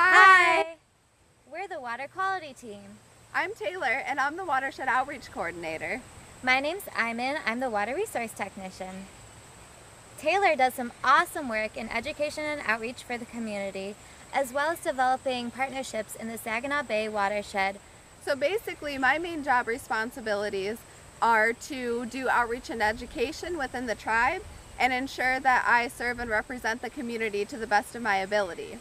Hi! We're the Water Quality Team. I'm Taylor, and I'm the Watershed Outreach Coordinator. My name's Iman. I'm the Water Resource Technician. Taylor does some awesome work in education and outreach for the community, as well as developing partnerships in the Saginaw Bay watershed. So basically, my main job responsibilities are to do outreach and education within the tribe and ensure that I serve and represent the community to the best of my ability.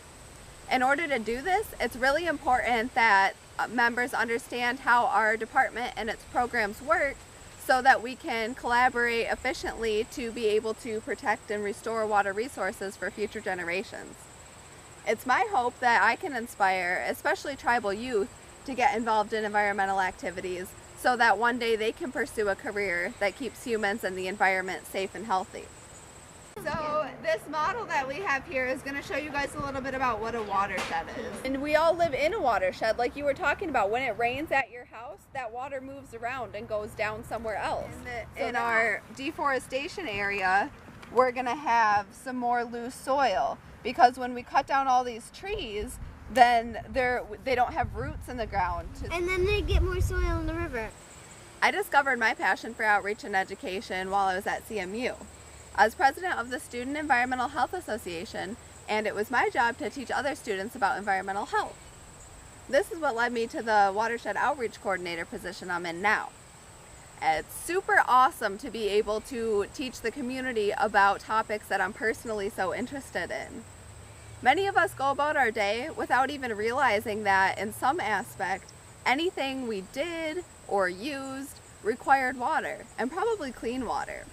In order to do this, it's really important that members understand how our department and its programs work so that we can collaborate efficiently to be able to protect and restore water resources for future generations. It's my hope that I can inspire, especially tribal youth, to get involved in environmental activities so that one day they can pursue a career that keeps humans and the environment safe and healthy. So this model that we have here is going to show you guys a little bit about what a watershed is. And we all live in a watershed, like you were talking about. When it rains at your house, that water moves around and goes down somewhere else. In our deforestation area, we're going to have some more loose soil because when we cut down all these trees, then they don't have roots in the ground. And then they get more soil in the river. I discovered my passion for outreach and education while I was at CMU. I was president of the Student Environmental Health Association, and it was my job to teach other students about environmental health. This is what led me to the Watershed Outreach Coordinator position I'm in now. It's super awesome to be able to teach the community about topics that I'm personally so interested in. Many of us go about our day without even realizing that in some aspect, anything we did or used required water, and probably clean water.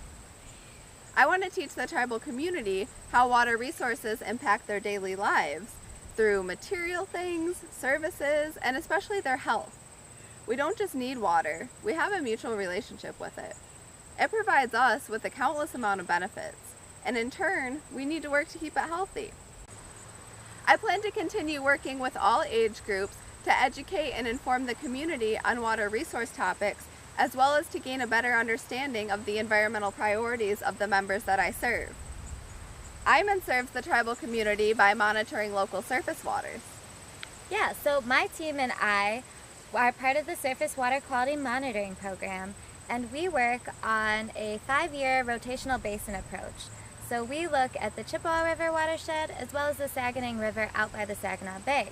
I want to teach the tribal community how water resources impact their daily lives through material things, services, and especially their health. We don't just need water, we have a mutual relationship with it. It provides us with a countless amount of benefits, and in turn, we need to work to keep it healthy. I plan to continue working with all age groups to educate and inform the community on water resource topics, as well as to gain a better understanding of the environmental priorities of the members that I serve. Iman serves the tribal community by monitoring local surface waters. Yeah, so my team and I are part of the Surface Water Quality Monitoring Program, and we work on a 5-year rotational basin approach. So we look at the Chippewa River watershed as well as the Saginaw River out by the Saginaw Bay.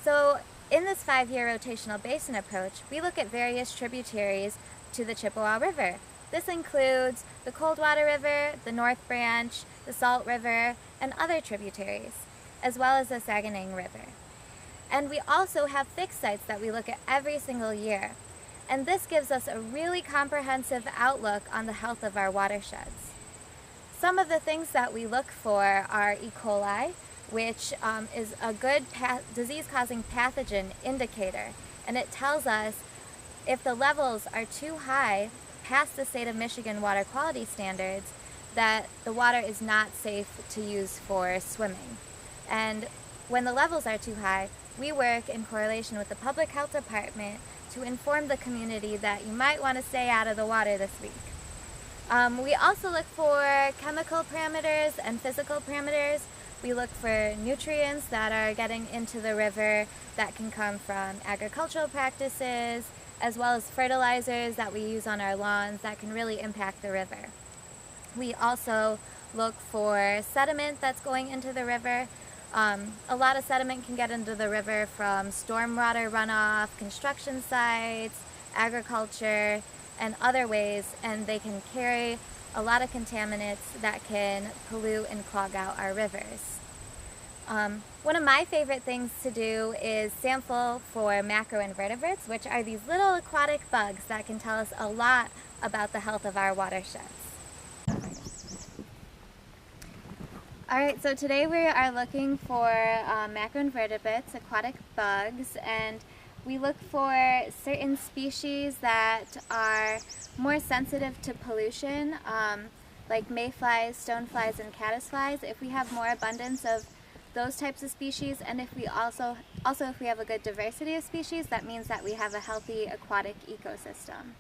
So in this 5-year rotational basin approach, we look at various tributaries to the Chippewa River. This includes the Coldwater River, the North Branch, the Salt River, and other tributaries, as well as the Saginaw River. And we also have fixed sites that we look at every single year. And this gives us a really comprehensive outlook on the health of our watersheds. Some of the things that we look for are Ecoli, which is a good disease-causing pathogen indicator, and it tells us if the levels are too high past the state of Michigan water quality standards, that the water is not safe to use for swimming. And when the levels are too high, we work in correlation with the Public Health Department to inform the community that you might want to stay out of the water this week. We also look for chemical parameters and physical parameters. We look for nutrients that are getting into the river that can come from agricultural practices, as well as fertilizers that we use on our lawns that can really impact the river. We also look for sediment that's going into the river. A lot of sediment can get into the river from stormwater runoff, construction sites, agriculture, and other ways, and they can carry a lot of contaminants that can pollute and clog out our rivers. One of my favorite things to do is sample for macroinvertebrates, which are these little aquatic bugs that can tell us a lot about the health of our watersheds. Alright, so today we are looking for macroinvertebrates, aquatic bugs, and we look for certain species that are more sensitive to pollution, like mayflies, stoneflies, and caddisflies. If we have more abundance of those types of species, and if we also if we have a good diversity of species, that means that we have a healthy aquatic ecosystem.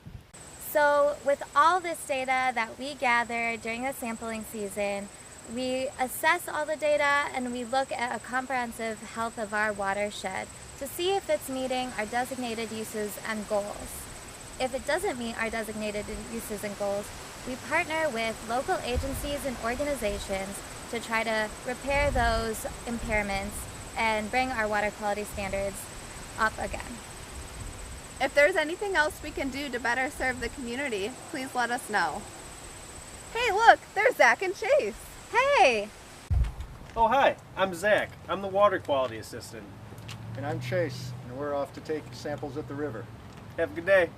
So with all this data that we gather during the sampling season, We assess all the data and we look at a comprehensive health of our watershed to see if it's meeting our designated uses and goals. If it doesn't meet our designated uses and goals, we partner with local agencies and organizations to try to repair those impairments and bring our water quality standards up again. If there's anything else we can do to better serve the community, please let us know. Hey, look, there's Zach and Chase. Hey! Oh, hi, I'm Zach. I'm the water quality assistant. And I'm Chase, and we're off to take samples at the river. Have a good day.